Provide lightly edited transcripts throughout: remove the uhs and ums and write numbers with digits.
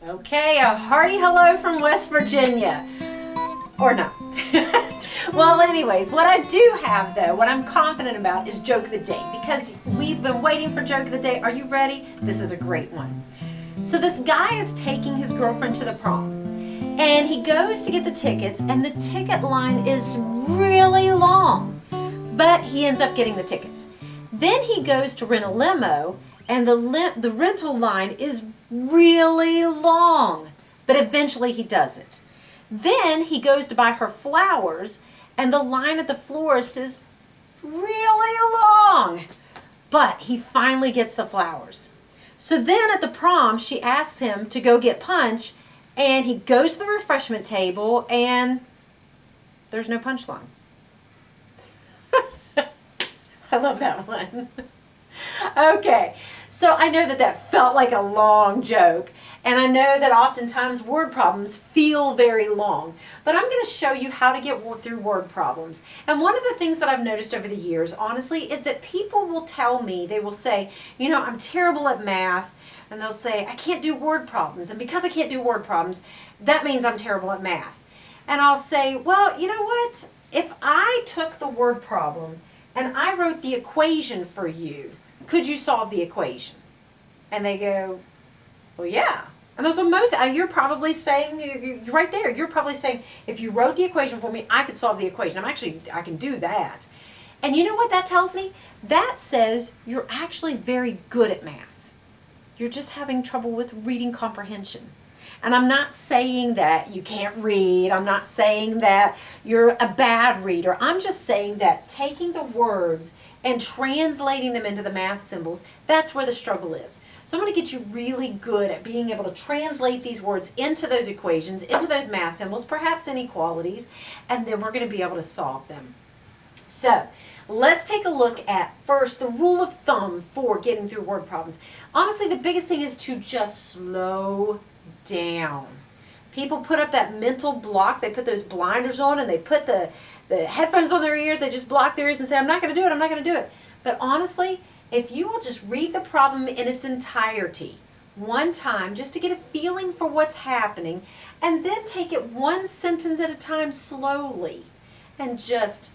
Okay, a hearty hello from West Virginia. Or not. Well, anyways, what I do have, though, what I'm confident about is Joke of the Day, because we've been waiting for Joke of the Day. Are you ready? This is a great one. So this guy is taking his girlfriend to the prom, and he goes to get the tickets, and the ticket line is really long, but he ends up getting the tickets. Then he goes to rent a limo, and the rental line is really long, but eventually he does it. Then he goes to buy her flowers, and the line at the florist is really long, but he finally gets the flowers. So then at the prom, she asks him to go get punch, and he goes to the refreshment table, and there's no punch line. I love that one. Okay, so I know that felt like a long joke, and I know that oftentimes word problems feel very long, but I'm going to show you how to get through word problems. And one of the things that I've noticed over the years, honestly, is that people will tell me, they will say, you know, I'm terrible at math, and they'll say, I can't do word problems, and because I can't do word problems, that means I'm terrible at math. And I'll say, well, you know what? If I took the word problem and I wrote the equation for you, could you solve the equation? And they go, well, yeah. And that's what most, you're probably saying, you're right there, you're probably saying, if you wrote the equation for me, I could solve the equation. I can do that. And you know what that tells me? That says you're actually very good at math. You're just having trouble with reading comprehension. And I'm not saying that you can't read. I'm not saying that you're a bad reader. I'm just saying that taking the words and translating them into the math symbols, that's where the struggle is. So I'm going to get you really good at being able to translate these words into those equations, into those math symbols, perhaps inequalities, and then we're going to be able to solve them. So let's take a look at first the rule of thumb for getting through word problems. Honestly, the biggest thing is to just slow down. People put up that mental block. They put those blinders on and they put the headphones on their ears. They just block their ears and say, I'm not going to do it, I'm not going to do it. But honestly, if you will just read the problem in its entirety one time just to get a feeling for what's happening, and then take it one sentence at a time slowly and just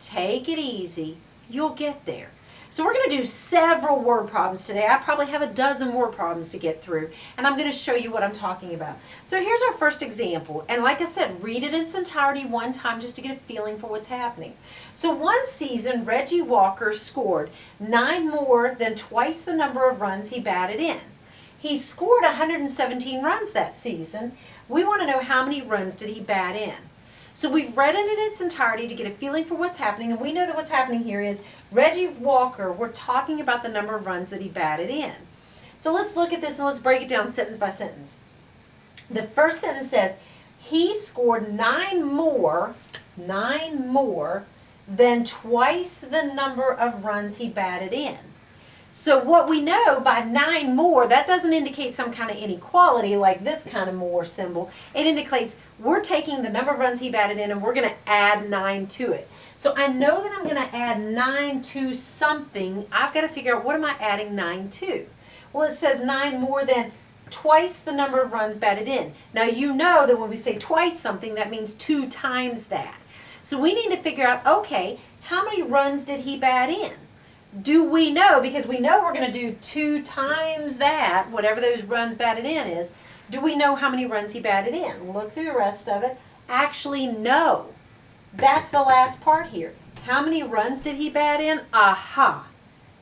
take it easy, you'll get there. So we're going to do several word problems today. I probably have a dozen word problems to get through, and I'm going to show you what I'm talking about. So here's our first example, and like I said, read it in its entirety one time just to get a feeling for what's happening. So one season, Reggie Walker scored 9 more than twice the number of runs he batted in. He scored 117 runs that season. We want to know how many runs did he bat in. So we've read it in its entirety to get a feeling for what's happening, and we know that what's happening here is Reggie Walker, we're talking about the number of runs that he batted in. So let's look at this and let's break it down sentence by sentence. The first sentence says, he scored 9 more than twice the number of runs he batted in. So what we know by 9 more, that doesn't indicate some kind of inequality like this kind of more symbol. It indicates we're taking the number of runs he batted in and we're going to add 9 to it. So I know that I'm going to add 9 to something. I've got to figure out, what am I adding 9 to? Well, it says 9 more than twice the number of runs batted in. Now you know that when we say twice something, that means 2 times that. So we need to figure out, okay, how many runs did he bat in? Do we know, because we know we're going to do 2 times that, whatever those runs batted in is, do we know how many runs he batted in? Look through the rest of it. Actually, no. That's the last part here. How many runs did he bat in? Aha.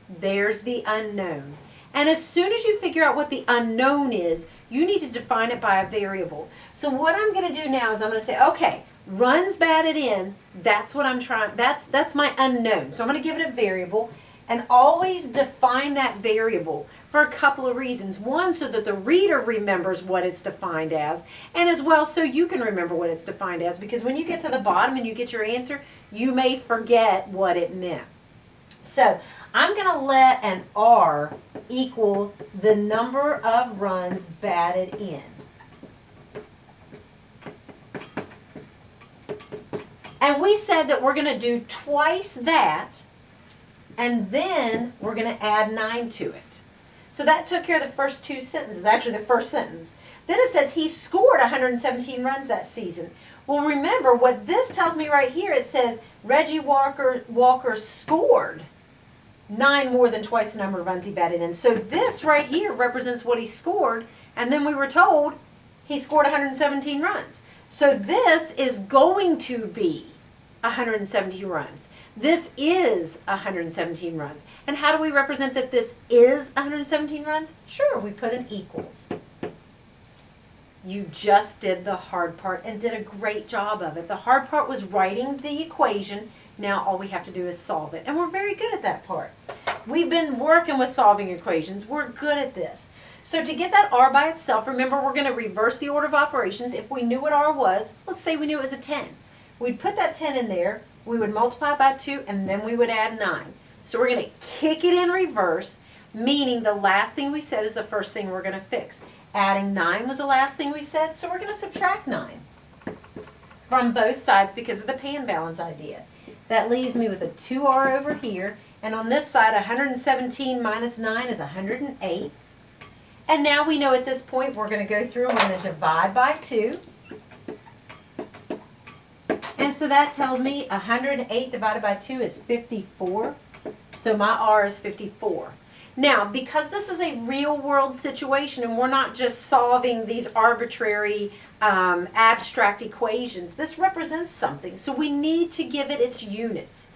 There's the unknown. And as soon as you figure out what the unknown is, you need to define it by a variable. So what I'm going to do now is I'm going to say, okay, runs batted in, that's what I'm trying, that's my unknown. So I'm going to give it a variable. And always define that variable for a couple of reasons. One, so that the reader remembers what it's defined as, and as well so you can remember what it's defined as, because when you get to the bottom and you get your answer, you may forget what it meant. So I'm going to let an R equal the number of runs batted in. And we said that we're going to do twice that, and then we're going to add 9 to it. So that took care of the first two sentences, actually the first sentence. Then it says he scored 117 runs that season. Well, remember what this tells me right here. It says Reggie Walker scored 9 more than twice the number of runs he batted in. So this right here represents what he scored, and then we were told he scored 117 runs. So this is going to be 117 runs. This is 117 runs. And how do we represent that this is 117 runs? Sure, we put an equals. You just did the hard part and did a great job of it. The hard part was writing the equation. Now all we have to do is solve it. And we're very good at that part. We've been working with solving equations. We're good at this. So to get that r by itself, remember we're going to reverse the order of operations. If we knew what r was, let's say we knew it was a 10. We'd put that 10 in there, we would multiply by 2, and then we would add 9. So we're going to kick it in reverse, meaning the last thing we said is the first thing we're going to fix. Adding 9 was the last thing we said, so we're going to subtract 9 from both sides because of the pan balance idea. That leaves me with a 2r over here, and on this side 117 minus 9 is 108. And now we know at this point we're going to go through and we're going to divide by 2. And so that tells me 108 divided by 2 is 54. So my r is 54. Now, because this is a real world situation and we're not just solving these arbitrary abstract equations, this represents something. So we need to give it its units.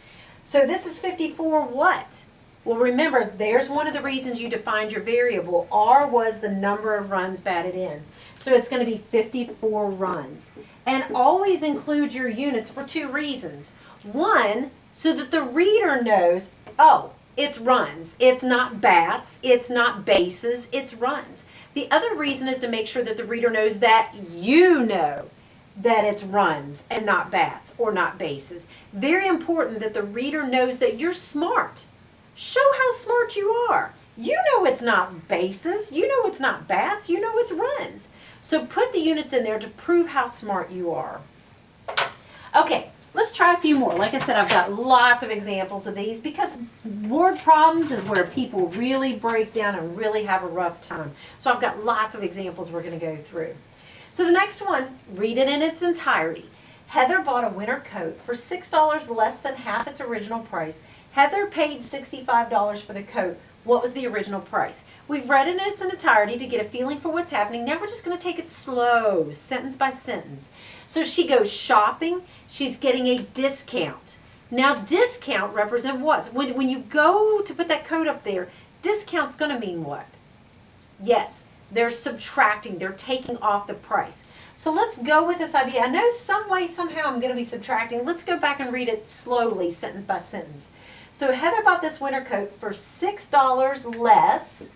So this is 54 what? Well, remember, there's one of the reasons you defined your variable. R was the number of runs batted in. So it's going to be 54 runs. And always include your units for 2 reasons. One, so that the reader knows, oh, it's runs. It's not bats. It's not bases. It's runs. The other reason is to make sure that the reader knows that you know that it's runs and not bats or not bases. Very important that the reader knows that you're smart. Show how smart you are. You know it's not bases. You know it's not bats. You know it's runs. So put the units in there to prove how smart you are. Okay. Let's try a few more. Like I said, I've got lots of examples of these because word problems is where people really break down and really have a rough time. So I've got lots of examples we're going to go through. So the next one, read it in its entirety. Heather bought a winter coat for $6 less than half its original price. Heather paid $65 for the coat. What was the original price? We've read it in its entirety to get a feeling for what's happening. Now we're just going to take it slow, sentence by sentence. So she goes shopping. She's getting a discount. Now discount represent what? When you go to put that code up there, discount's going to mean what? Yes, they're subtracting. They're taking off the price. So let's go with this idea. I know some way, somehow I'm going to be subtracting. Let's go back and read it slowly, sentence by sentence. So Heather bought this winter coat for $6 less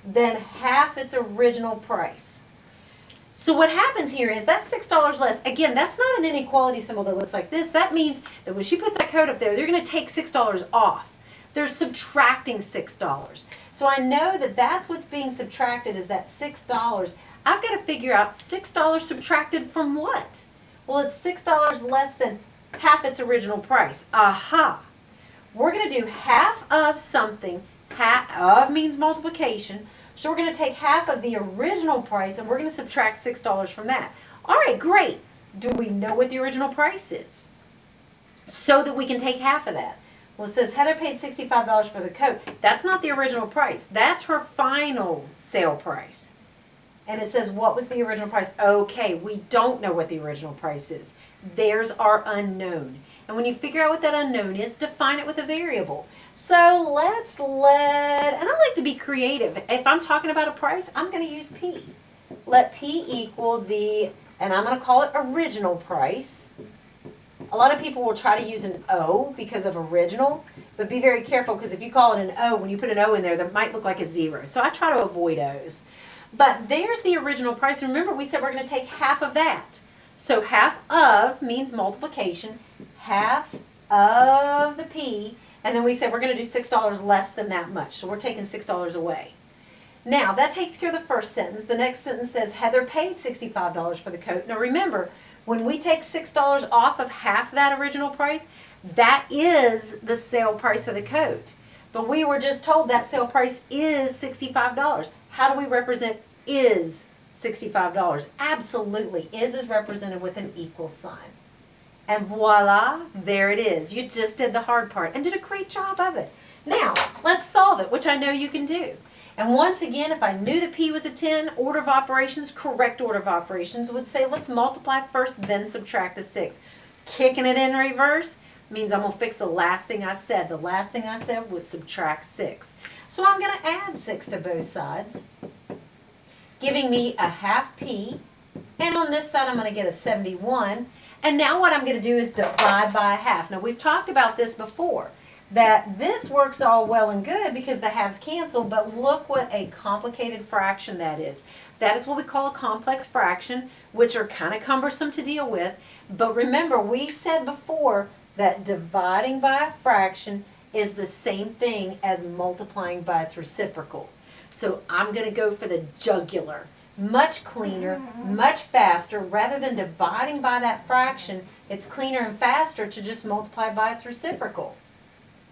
than half its original price. So what happens here is that $6 less, again, that's not an inequality symbol that looks like this. That means that when she puts that coat up there, they're going to take $6 off. They're subtracting $6. So I know that that's what's being subtracted is that $6. I've got to figure out $6 subtracted from what? Well, it's $6 less than half its original price. Aha! We're going to do half of something. Half of means multiplication. So we're going to take half of the original price and we're going to subtract $6 from that. All right, great. Do we know what the original price is? So that we can take half of that. Well, it says Heather paid $65 for the coat. That's not the original price. That's her final sale price. And it says, what was the original price? Okay, we don't know what the original price is. There's our unknown. And when you figure out what that unknown is, define it with a variable. So let's and I like to be creative. If I'm talking about a price, I'm going to use P. Let P equal and I'm going to call it original price. A lot of people will try to use an O because of original, but be very careful because if you call it an O, when you put an O in there, that might look like a 0. So I try to avoid O's. But there's the original price. Remember, we said we're going to take half of that. So half of means multiplication, half of the P, and then we said we're going to do $6 less than that much. So we're taking $6 away. Now, that takes care of the first sentence. The next sentence says Heather paid $65 for the coat. Now remember, when we take $6 off of half that original price, that is the sale price of the coat. But we were just told that sale price is $65. How do we represent is $65? Absolutely. Is represented with an equal sign. And voila, there it is. You just did the hard part and did a great job of it. Now, let's solve it, which I know you can do. And once again, if I knew the P was a 10, order of operations, correct order of operations would say let's multiply first, then subtract a 6. Kicking it in reverse means I'm going to fix the last thing I said. The last thing I said was subtract 6. So I'm going to add 6 to both sides, giving me a half P. And on this side, I'm going to get a 71. And now what I'm going to do is divide by a half. Now, we've talked about this before, that this works all well and good because the halves cancel, but look what a complicated fraction that is. That is what we call a complex fraction, which are kind of cumbersome to deal with. But remember, we said before that dividing by a fraction is the same thing as multiplying by its reciprocal. So I'm going to go for the jugular. Much cleaner, much faster. Rather than dividing by that fraction, it's cleaner and faster to just multiply by its reciprocal.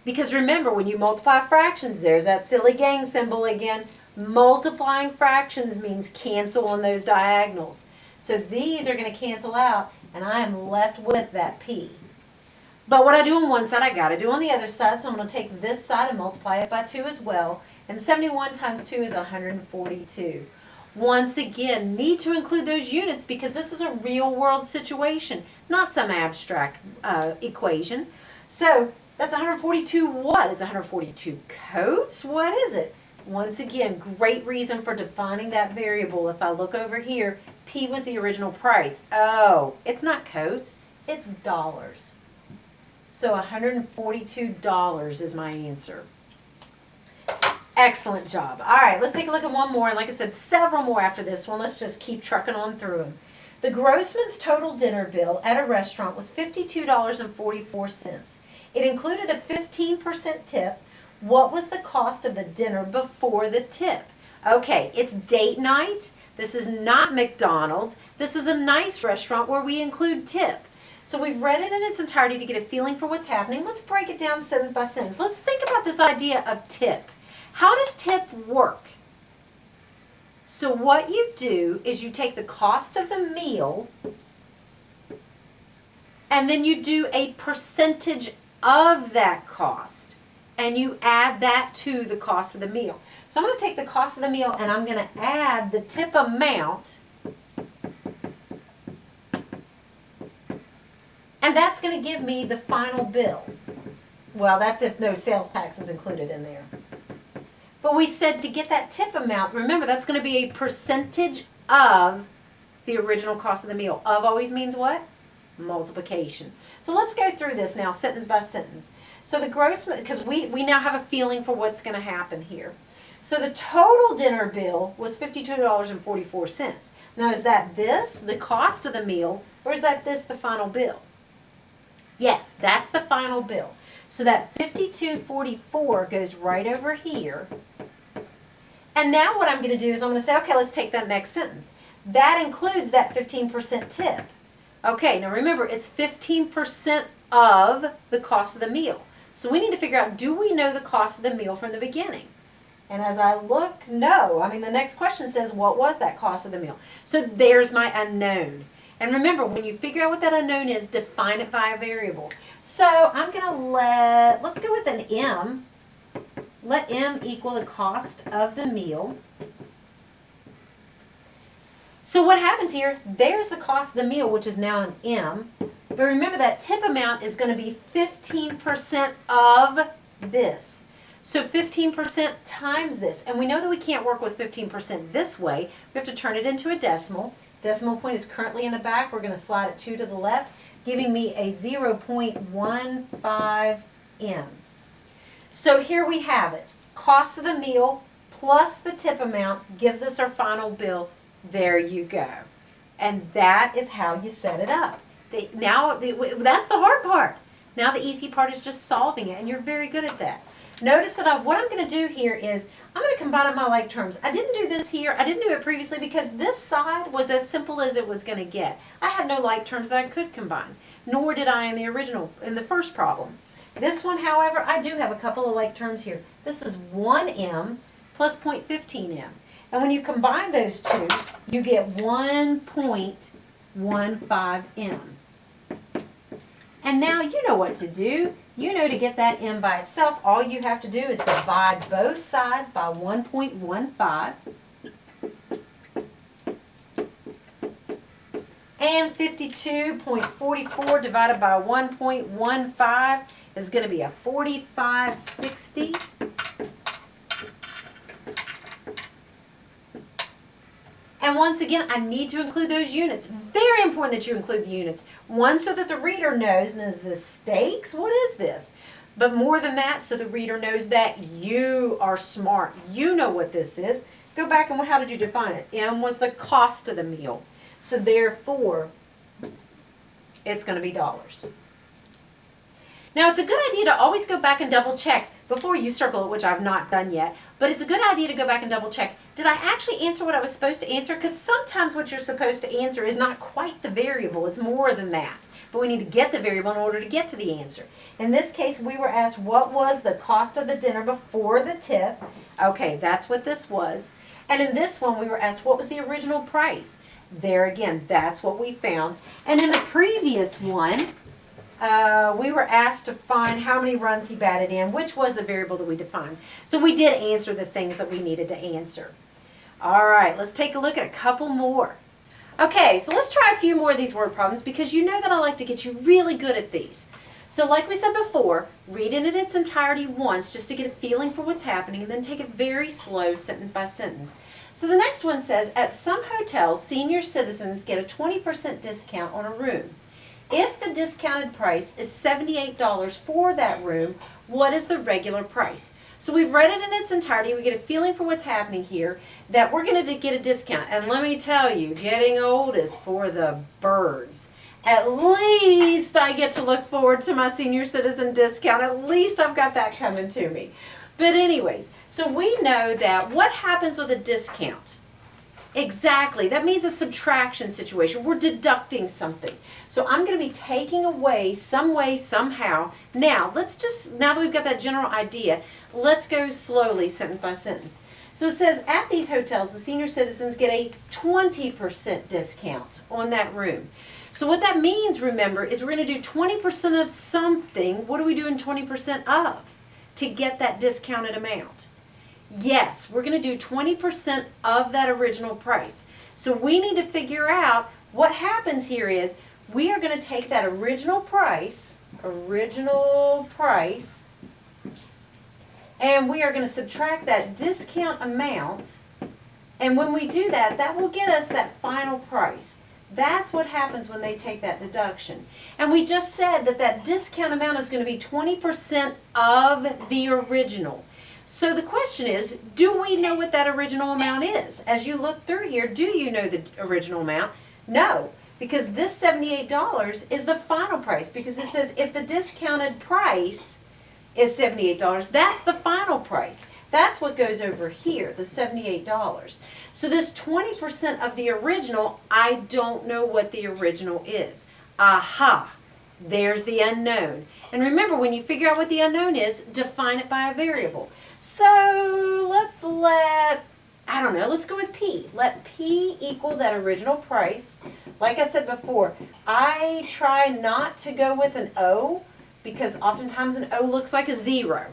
Because remember, when you multiply fractions, there's that silly gang symbol again. Multiplying fractions means cancel on those diagonals. So these are going to cancel out, and I am left with that P. But what I do on one side, I got to do on the other side. So I'm going to take this side and multiply it by 2 as well. And 71 times 2 is 142. Once again, need to include those units because this is a real world situation, not some abstract equation. So that's 142 what? Is 142 coats? What is it? Once again, great reason for defining that variable. If I look over here, P was the original price. Oh, it's not coats, it's dollars. So $142 is my answer. Excellent job. All right, let's take a look at one more. And like I said, several more after this one. Let's just keep trucking on through them. The grossman's total dinner bill at a restaurant was $52.44. It included a 15% tip. What was the cost of the dinner before the tip? Okay, it's date night. This is not McDonald's. This is a nice restaurant where we include tip. So we've read it in its entirety to get a feeling for what's happening. Let's break it down sentence by sentence. Let's think about this idea of tip. How does tip work? So what you do is you take the cost of the meal and then you do a percentage of that cost and you add that to the cost of the meal. So I'm going to take the cost of the meal and I'm going to add the tip amount, and that's going to give me the final bill. Well, that's if no sales tax is included in there. But we said to get that tip amount, remember that's going to be a percentage of the original cost of the meal. Of always means what? Multiplication. So let's go through this now, sentence by sentence. So the gross, because we now have a feeling for what's going to happen here. So the total dinner bill was $52.44. Now is that this, the cost of the meal, or is that this, the final bill? Yes, that's the final bill. So that $52.44 goes right over here. And now what I'm going to do is I'm going to say, okay, let's take that next sentence. That includes that 15% tip. Okay, now remember, it's 15% of the cost of the meal. So we need to figure out, do we know the cost of the meal from the beginning? And as I look, no. I mean, the next question says, what was that cost of the meal? So there's my unknown. And remember, when you figure out what that unknown is, define it by a variable. So I'm going to let's go with an M. Let M equal the cost of the meal. So what happens here, there's the cost of the meal, which is now an M. But remember that tip amount is going to be 15% of this. So 15% times this. And we know that we can't work with 15% this way. We have to turn it into a decimal. Decimal point is currently in the back. We're going to slide it 2 to the left, giving me a 0.15 M. So here we have it. Cost of the meal plus the tip amount gives us our final bill. There you go. And that is how you set it up. That's the hard part. Now the easy part is just solving it, and you're very good at that. Notice that what I'm going to do here is I'm going to combine up my like terms. I didn't do this here. I didn't do it previously because this side was as simple as it was going to get. I had no like terms that I could combine, nor did I in the first problem. This one, however, I do have a couple of like terms here. This is 1m plus 0.15m. And when you combine those two, you get 1.15m. And now you know what to do. You know to get that m by itself, all you have to do is divide both sides by 1.15. And 52.44 divided by 1.15 is going to be a 4560. And once again, I need to include those units. Very important that you include the units. One, so that the reader knows, and is this stakes? What is this? But more than that, so the reader knows that you are smart. You know what this is. Go back and how did you define it? M was the cost of the meal. So therefore, it's going to be dollars. Now, it's a good idea to always go back and double check before you circle it, which I've not done yet. But it's a good idea to go back and double check. Did I actually answer what I was supposed to answer? Because sometimes what you're supposed to answer is not quite the variable. It's more than that. But we need to get the variable in order to get to the answer. In this case, we were asked what was the cost of the dinner before the tip. Okay, that's what this was. And in this one, we were asked what was the original price. There again, that's what we found. And in the previous one, we were asked to find how many runs he batted in, which was the variable that we defined. So we did answer the things that we needed to answer. All right, let's take a look at a couple more. Okay, so let's try a few more of these word problems because you know that I like to get you really good at these. So like we said before, read it in its entirety once just to get a feeling for what's happening and then take it very slow sentence by sentence. So the next one says, at some hotels, senior citizens get a 20% discount on a room. If the discounted price is $78 for that room, what is the regular price? So we've read it in its entirety. We get a feeling for what's happening here, that we're going to get a discount. And let me tell you, getting old is for the birds. At least I get to look forward to my senior citizen discount. At least I've got that coming to me. But anyways, so we know that what happens with a discount? Exactly. That means a subtraction situation. We're deducting something. So I'm going to be taking away some way, somehow. Now, now that we've got that general idea, let's go slowly, sentence by sentence. So it says, at these hotels, the senior citizens get a 20% discount on that room. So what that means, remember, is we're going to do 20% of something. What are we doing 20% of to get that discounted amount? Yes, we're going to do 20% of that original price. So we need to figure out what happens here is we are going to take that original price, and we are going to subtract that discount amount. And when we do that, that will get us that final price. That's what happens when they take that deduction. And we just said that that discount amount is going to be 20% of the original. So the question is, do we know what that original amount is? As you look through here, do you know the original amount? No, because this $78 is the final price, because it says if the discounted price is $78, that's the final price. That's what goes over here, the $78. So this 20% of the original, I don't know what the original is. Aha! There's the unknown. And remember, when you figure out what the unknown is, define it by a variable. So let's go with P. Let P equal that original price. Like I said before, I try not to go with an O because oftentimes an O looks like a 0.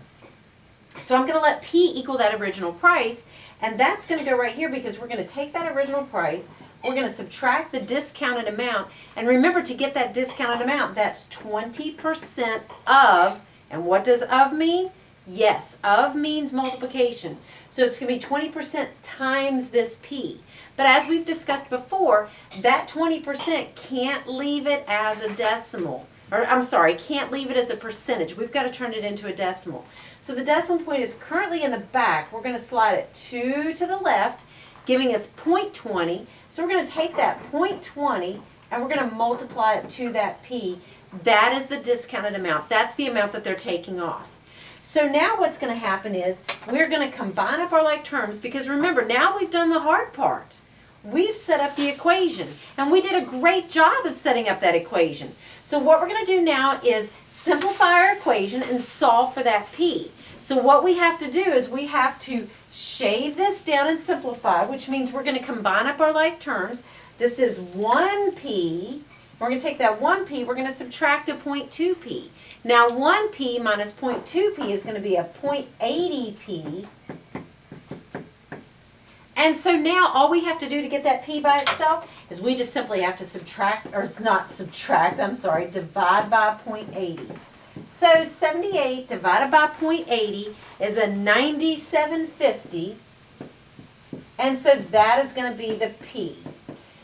So I'm going to let P equal that original price, and that's going to go right here because we're going to take that original price, we're going to subtract the discounted amount, and remember, to get that discounted amount, that's 20% of, and what does of mean? Yes, of means multiplication. So it's going to be 20% times this P. But as we've discussed before, that 20% can't leave it as a decimal. Or I'm sorry, can't leave it as a percentage. We've got to turn it into a decimal. So the decimal point is currently in the back. We're going to slide it 2 to the left, giving us 0.20. So we're going to take that 0.20 and we're going to multiply it to that P. That is the discounted amount. That's the amount that they're taking off. So now what's going to happen is we're going to combine up our like terms because remember, now we've done the hard part. we've set up the equation. And we did a great job of setting up that equation. So what we're going to do now is simplify our equation and solve for that p. So what we have to do is we have to shave this down and simplify, which means we're going to combine up our like terms. This is 1p. We're going to take that 1p, we're going to subtract a 0.2p. Now 1p minus 0.2p is going to be a 0.80p. And so now all we have to do to get that p by itself is we just simply have to subtract, or not subtract, I'm sorry, divide by 0.80. So 78 divided by 0.80 is a 9750. And so that is going to be the p.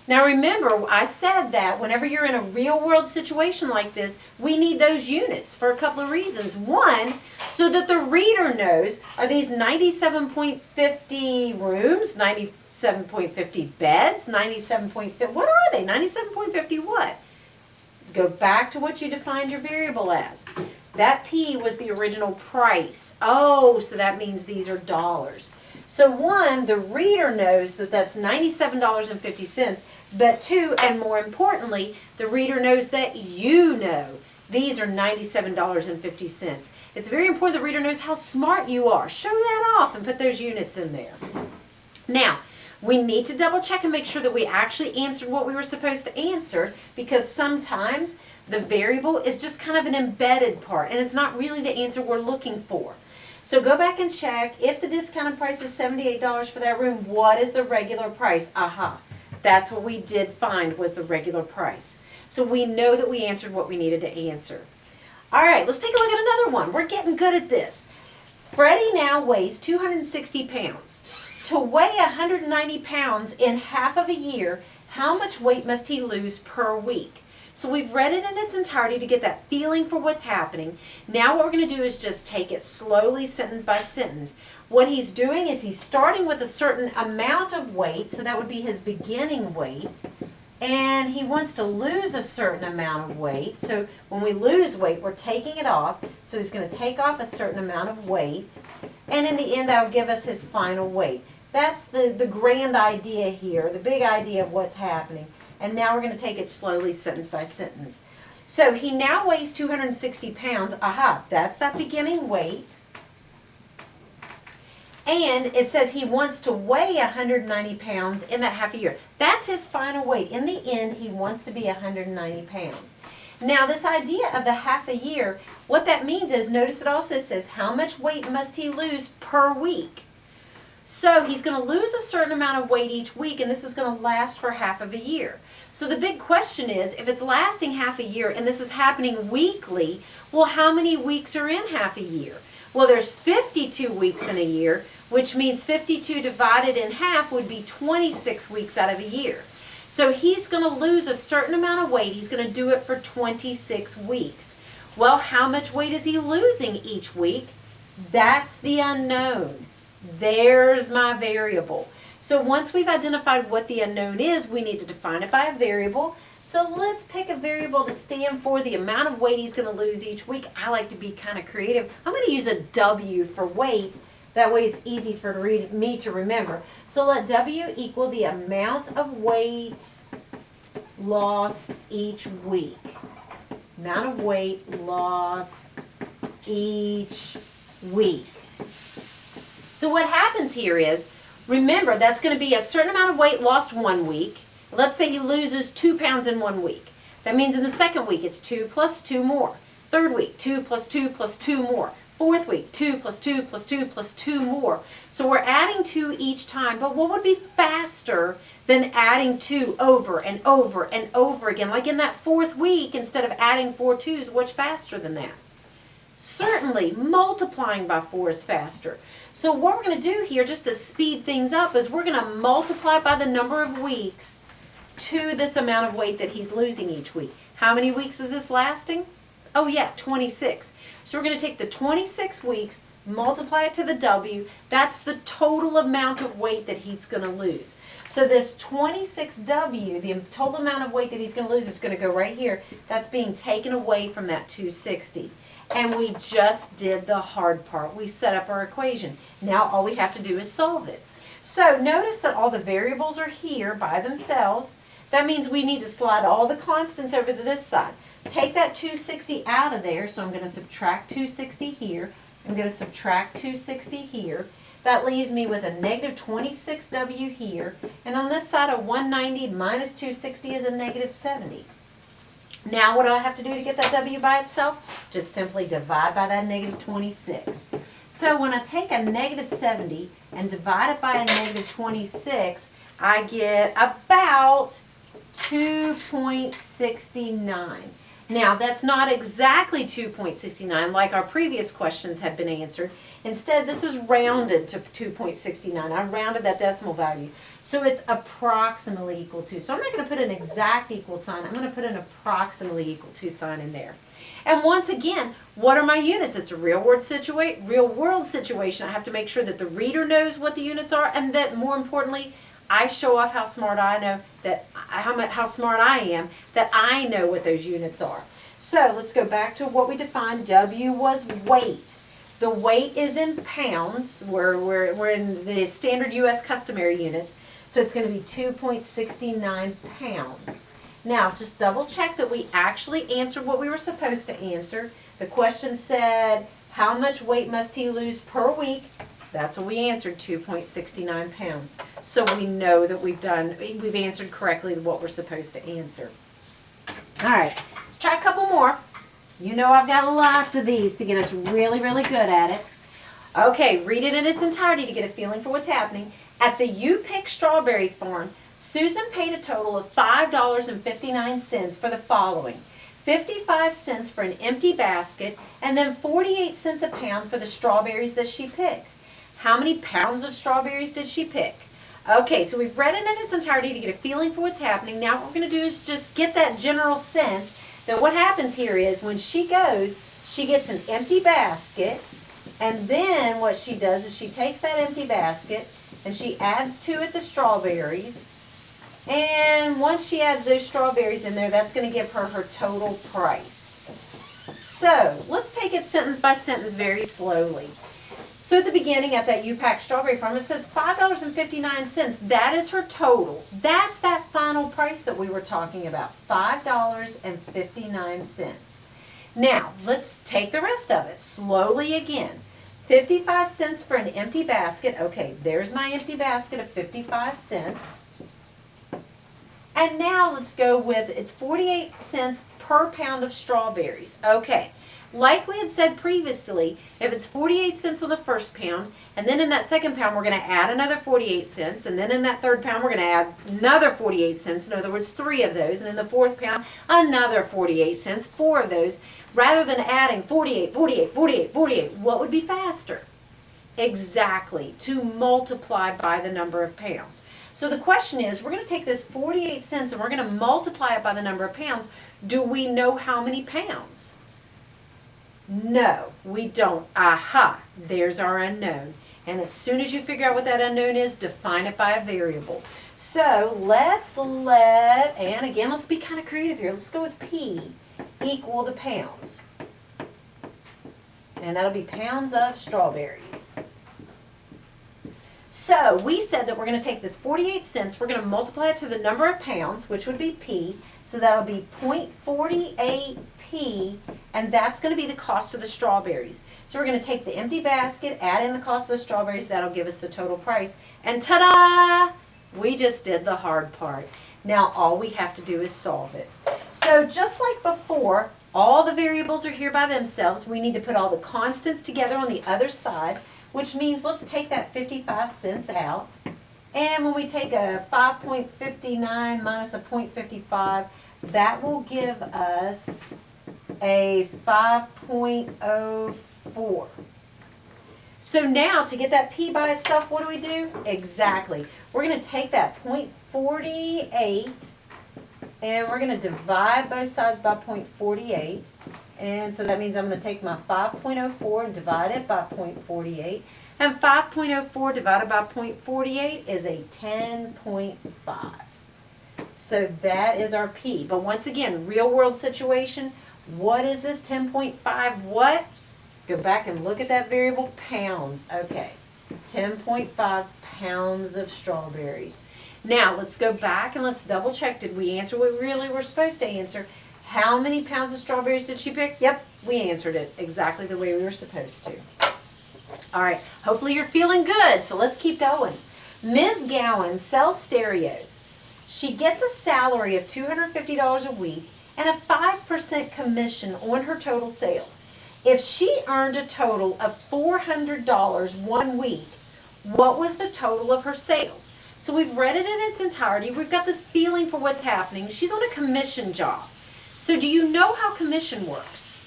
Now remember, I said that whenever you're in a real world situation like this, we need those units for a couple of reasons. One, so that the reader knows, are these 97.50 rooms, 97.50 beds, 97.50, what are they? 97.50 what? Go back to what you defined your variable as. That P was the original price. Oh, so that means these are dollars. So one, the reader knows that that's $97.50, but two, and more importantly, the reader knows that you know these are $97.50. It's very important the reader knows how smart you are. Show that off and put those units in there. Now, we need to double check and make sure that we actually answered what we were supposed to answer, because sometimes the variable is just kind of an embedded part and it's not really the answer we're looking for. So go back and check, if the discounted price is $78 for that room, what is the regular price? Aha, that's what we did find was the regular price. So we know that we answered what we needed to answer. All right, let's take a look at another one. We're getting good at this. Freddie now weighs 260 pounds. To weigh 190 pounds in half of a year, how much weight must he lose per week? So we've read it in its entirety to get that feeling for what's happening. Now what we're going to do is just take it slowly, sentence by sentence. What he's doing is he's starting with a certain amount of weight, so that would be his beginning weight, and he wants to lose a certain amount of weight. So when we lose weight, we're taking it off. So he's going to take off a certain amount of weight, and in the end that'll give us his final weight. That's the grand idea here, the big idea of what's happening. And now we're going to take it slowly, sentence by sentence. So he now weighs 260 pounds. Aha, that's that beginning weight. And it says he wants to weigh 190 pounds in that half a year. That's his final weight. In the end, he wants to be 190 pounds. Now, this idea of the half a year, what that means is, notice it also says, how much weight must he lose per week? So he's going to lose a certain amount of weight each week, and this is going to last for half of a year. So the big question is, if it's lasting half a year and this is happening weekly, well, how many weeks are in half a year? Well, there's 52 weeks in a year, which means 52 divided in half would be 26 weeks out of a year. So he's going to lose a certain amount of weight. He's going to do it for 26 weeks. Well, how much weight is he losing each week? That's the unknown. There's my variable. So once we've identified what the unknown is, we need to define it by a variable. So let's pick a variable to stand for the amount of weight he's going to lose each week. I like to be kind of creative. I'm going to use a W for weight. That way it's easy for me to remember. So let W equal the amount of weight lost each week. Amount of weight lost each week. So what happens here is, remember, that's going to be a certain amount of weight lost 1 week. Let's say he loses 2 pounds in 1 week. That means in the second week it's 2 plus 2 more. Third week, 2 plus 2 plus 2 more. Fourth week, 2 plus 2 plus 2 plus 2 more. So we're adding 2 each time, but what would be faster than adding 2 over and over and over again? Like in that fourth week, instead of adding 4 2s, what's faster than that? Certainly, multiplying by 4 is faster. So what we're going to do here, just to speed things up, is we're going to multiply by the number of weeks to this amount of weight that he's losing each week. How many weeks is this lasting? Oh yeah, 26. So we're going to take the 26 weeks, multiply it to the W. That's the total amount of weight that he's going to lose. So this 26W, the total amount of weight that he's going to lose, is going to go right here. That's being taken away from that 260. And we just did the hard part. We set up our equation. Now all we have to do is solve it. So notice that all the variables are here by themselves. That means we need to slide all the constants over to this side. Take that 260 out of there, so I'm going to subtract 260 here. I'm going to subtract 260 here. That leaves me with a negative 26W here. And on this side, a 190 minus 260 is a negative 70. Now what do I have to do to get that W by itself? Just simply divide by that negative 26. So when I take a negative 70 and divide it by a negative 26, I get about 2.69. Now that's not exactly 2.69 like our previous questions had been answered. Instead, this is rounded to 2.69. I rounded that decimal value. So it's approximately equal to. So I'm not going to put an exact equal sign. I'm going to put an approximately equal to sign in there. And once again, what are my units? It's a real world situation. I have to make sure that the reader knows what the units are, and that more importantly, I show off how smart I know that how smart I am that I know what those units are. So let's go back to what we defined. W was weight. The weight is in pounds. We're in the standard U.S. customary units, so it's going to be 2.69 pounds. Now, just double check that we actually answered what we were supposed to answer. The question said, how much weight must he lose per week? That's what we answered, 2.69 pounds. So we know that we've answered correctly what we're supposed to answer. All right, let's try a couple more. You know I've got lots of these to get us really, really good at it. Okay, read it in its entirety to get a feeling for what's happening. At the You Pick Strawberry Farm, Susan paid a total of $5.59 for the following: 55 cents for an empty basket, and then 48 cents a pound for the strawberries that she picked. How many pounds of strawberries did she pick? Okay, so we've read it in its entirety to get a feeling for what's happening. Now what we're going to do is just get that general sense that what happens here is when she goes, she gets an empty basket, and then what she does is she takes that empty basket and she adds to it the strawberries. And once she adds those strawberries in there, that's going to give her her total price. So let's take it sentence by sentence very slowly. So at the beginning, at that You Pack Strawberry Farm, it says $5.59. That is her total. That's that final price that we were talking about, $5.59. Now, let's take the rest of it slowly again. 55 cents for an empty basket. Okay, there's my empty basket of 55 cents. And now let's go with, it's 48 cents per pound of strawberries. Okay, like we had said previously, if it's 48 cents on the first pound, and then in that second pound we're going to add another 48 cents, and then in that third pound we're going to add another 48 cents, in other words 3 of those, and in the fourth pound another 48 cents, 4 of those, rather than adding 48, 48, 48, 48, what would be faster? Exactly, to multiply by the number of pounds. So the question is, we're going to take this 48 cents and we're going to multiply it by the number of pounds. Do we know how many pounds? No, we don't. Aha, there's our unknown. And as soon as you figure out what that unknown is, define it by a variable. So and again, let's be kind of creative here. Let's go with P equal the pounds. And that'll be pounds of strawberries. So we said that we're going to take this 48 cents, we're going to multiply it to the number of pounds, which would be P. So that'll be 0.48 P, and that's going to be the cost of the strawberries. So we're going to take the empty basket, add in the cost of the strawberries, that'll give us the total price. And ta-da! We just did the hard part. Now all we have to do is solve it. So just like before, all the variables are here by themselves. We need to put all the constants together on the other side, which means let's take that 55 cents out. And when we take a 5.59 minus a 0.55, that will give us a 5.04. So now to get that P by itself, what do we do? Exactly. We're going to take that 0.48 and we're going to divide both sides by 0.48. And so that means I'm going to take my 5.04 and divide it by 0.48. And 5.04 divided by 0.48 is a 10.5. So that is our P. But once again, real world situation, what is this 10.5? What? Go back and look at that variable, pounds. Okay. 10.5 pounds of strawberries. Now, let's go back and let's double check. Did we answer what really we're supposed to answer? How many pounds of strawberries did she pick? Yep, we answered it exactly the way we were supposed to. All right, hopefully you're feeling good, so let's keep going. Ms. Gowan sells stereos. She gets a salary of $250 a week and a 5% commission on her total sales. If she earned a total of $400 one week, what was the total of her sales? So we've read it in its entirety. We've got this feeling for what's happening. She's on a commission job. So do you know how commission works?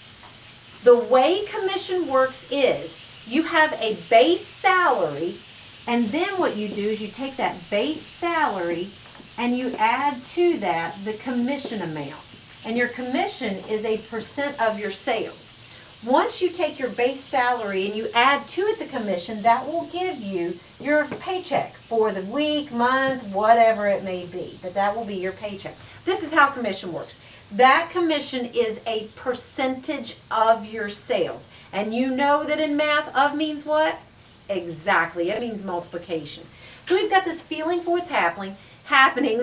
The way commission works is you have a base salary, and then what you do is you take that base salary and you add to that the commission amount. And your commission is a percent of your sales. Once you take your base salary and you add to it the commission, that will give you your paycheck for the week, month, whatever it may be. But that will be your paycheck. This is how commission works. That commission is a percentage of your sales. And you know that in math, of means what? Exactly. It means multiplication. So we've got this feeling for what's happening.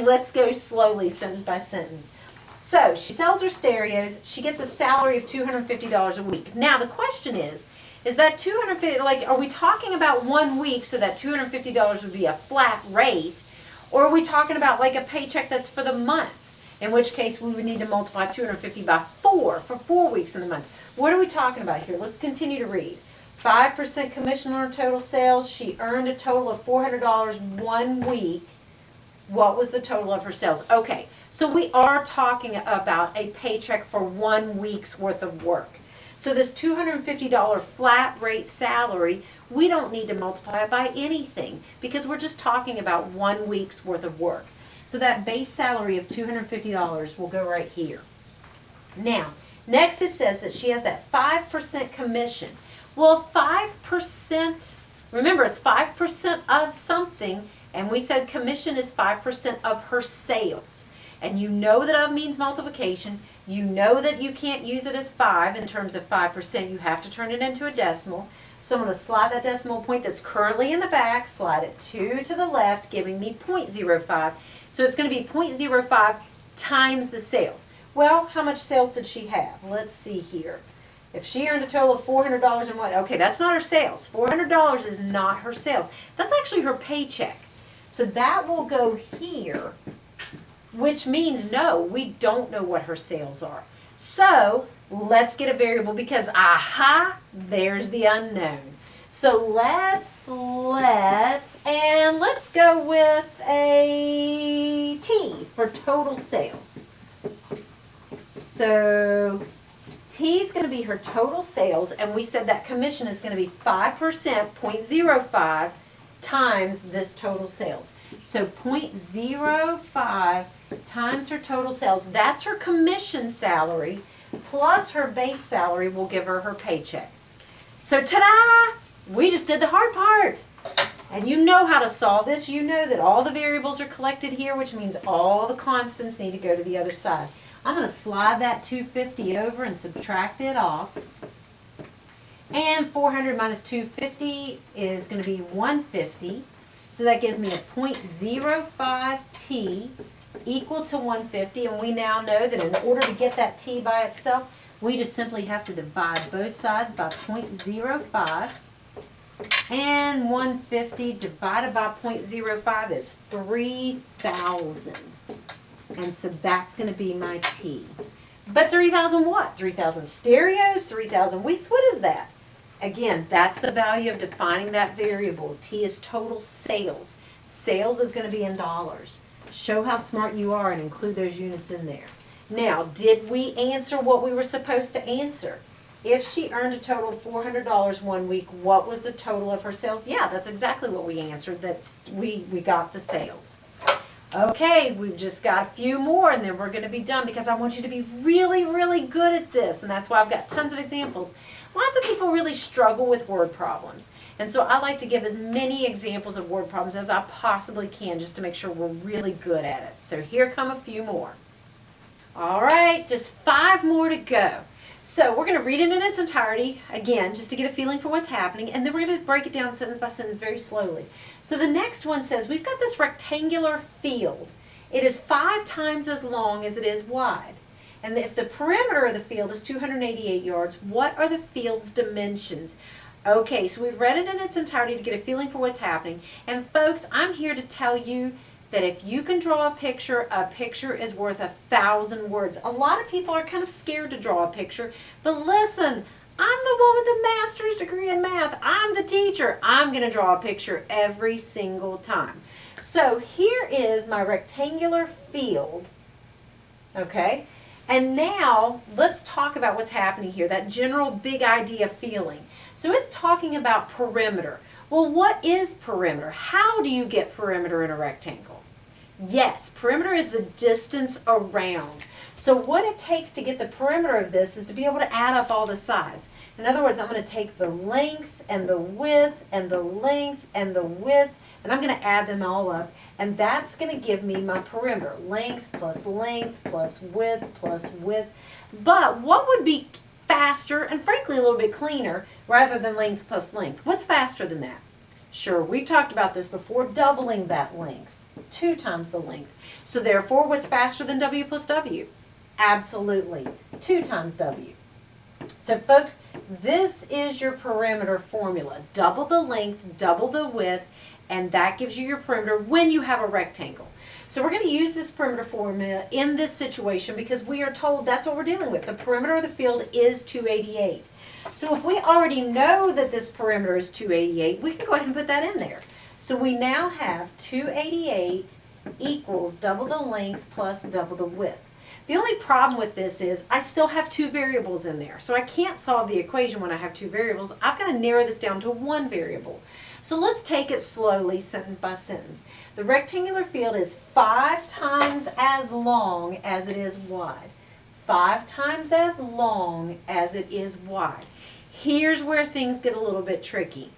Let's go slowly, sentence by sentence. So she sells her stereos. She gets a salary of $250 a week. Now the question is that $250, like, are we talking about 1 week so that $250 would be a flat rate? Or are we talking about like a paycheck that's for the month? In which case we would need to multiply 250 by 4 for 4 weeks in the month. What are we talking about here? Let's continue to read. 5% commission on her total sales. She earned a total of $400 1 week. What was the total of her sales? Okay, so we are talking about a paycheck for 1 week's worth of work. So this $250 flat rate salary, we don't need to multiply it by anything because we're just talking about 1 week's worth of work. So that base salary of $250 will go right here. Now, next it says that she has that 5% commission. Well, 5%, remember it's 5% of something, and we said commission is 5% of her sales. And you know that of means multiplication. You know that you can't use it as 5 in terms of 5%. You have to turn it into a decimal. So I'm going to slide that decimal point that's currently in the back, slide it 2 to the left, giving me 0.05. So it's going to be 0.05 times the sales. Well, how much sales did she have? Let's see here. If she earned a total of $400 and what? Okay, that's not her sales. $400 is not her sales. That's actually her paycheck. So that will go here, which means no, we don't know what her sales are. So let's get a variable because, aha, there's the unknown. So let's go with a T for total sales. So T is going to be her total sales, and we said that commission is going to be 5%, 0.05 times this total sales. So 0.05 times her total sales, that's her commission salary, plus her base salary will give her her paycheck. So ta-da! We just did the hard part. And you know how to solve this. You know that all the variables are collected here, which means all the constants need to go to the other side. I'm going to slide that 250 over and subtract it off. And 400 minus 250 is going to be 150. So that gives me a 0.05 T equal to 150. And we now know that in order to get that T by itself, we just simply have to divide both sides by 0.05. And 150 divided by 0.05 is 3,000. And so that's going to be my T. But 3,000 what? 3,000 stereos, 3,000 weeks, what is that? Again, that's the value of defining that variable. T is total sales. Sales is going to be in dollars. Show how smart you are and include those units in there. Now, did we answer what we were supposed to answer? If she earned a total of $400 1 week, what was the total of her sales? Yeah, that's exactly what we answered. That we got the sales. Okay, we've just got a few more and then we're going to be done because I want you to be really, really good at this. And that's why I've got tons of examples. Lots of people really struggle with word problems. And so I like to give as many examples of word problems as I possibly can just to make sure we're really good at it. So here come a few more. All right, just 5 more to go. So we're going to read it in its entirety, again, just to get a feeling for what's happening, and then we're going to break it down sentence by sentence very slowly. So the next one says, we've got this rectangular field. It is 5 times as long as it is wide. And if the perimeter of the field is 288 yards, what are the field's dimensions? Okay, so we've read it in its entirety to get a feeling for what's happening. And folks, I'm here to tell you that if you can draw a picture is worth 1,000 words. A lot of people are kind of scared to draw a picture, but listen, I'm the one with the master's degree in math. I'm the teacher. I'm going to draw a picture every single time. So here is my rectangular field, okay? And now let's talk about what's happening here, that general big idea feeling. So it's talking about perimeter. Well, what is perimeter? How do you get perimeter in a rectangle? Yes, perimeter is the distance around. So what it takes to get the perimeter of this is to be able to add up all the sides. In other words, I'm going to take the length and the width and the length and the width, and I'm going to add them all up, and that's going to give me my perimeter. Length plus width plus width. But what would be faster and frankly a little bit cleaner rather than length plus length? What's faster than that? Sure, we've talked about this before, doubling that length. 2 times the length. So therefore, what's faster than W plus W? Absolutely, 2 times W. So folks, this is your perimeter formula. Double the length, double the width, and that gives you your perimeter when you have a rectangle. So we're going to use this perimeter formula in this situation because we are told that's what we're dealing with. The perimeter of the field is 288. So if we already know that this perimeter is 288, we can go ahead and put that in there. So we now have 288 equals double the length plus double the width. The only problem with this is I still have 2 variables in there. So I can't solve the equation when I have 2 variables. I've got to narrow this down to 1 variable. So let's take it slowly, sentence by sentence. The rectangular field is 5 times as long as it is wide. 5 times as long as it is wide. Here's where things get a little bit tricky.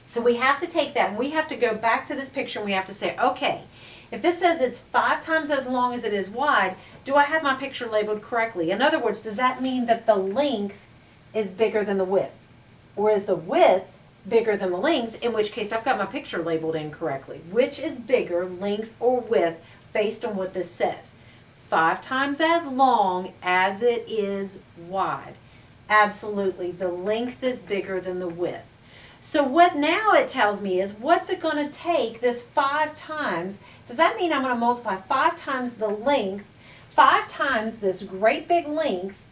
So we have to take that and we have to go back to this picture and we have to say, okay, if it says it's 5 times as long as it is wide, do I have my picture labeled correctly? In other words, does that mean that the length is bigger than the width? Or is the width bigger than the length, in which case I've got my picture labeled incorrectly? Which is bigger, length or width, based on what this says? 5 times as long as it is wide. Absolutely, the length is bigger than the width. So what now it tells me is, what's it going to take this 5 times? Does that mean I'm going to multiply 5 times the length, 5 times this great big length,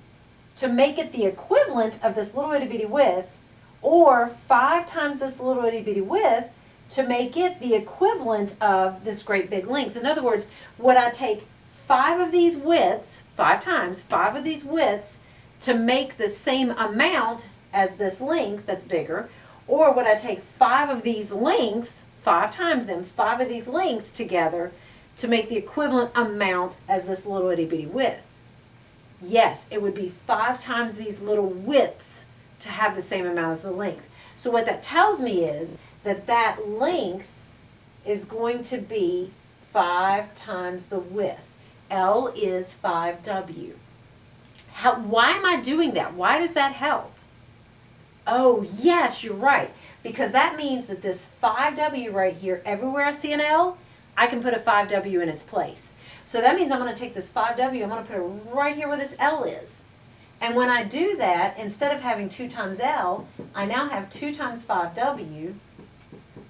to make it the equivalent of this little itty bitty width, or 5 times this little itty bitty width to make it the equivalent of this great big length? In other words, would I take 5 of these widths, 5 times 5 of these widths, to make the same amount as this length that's bigger? Or would I take 5 of these lengths, 5 times them, 5 of these lengths together to make the equivalent amount as this little itty bitty width? Yes, it would be 5 times these little widths to have the same amount as the length. So what that tells me is that that length is going to be 5 times the width. L is 5W. Why am I doing that? Why does that help? Oh, yes, you're right. Because that means that this 5W right here, everywhere I see an L, I can put a 5W in its place. So that means I'm going to take this 5W, I'm going to put it right here where this L is. And when I do that, instead of having 2 times L, I now have 2 times 5W.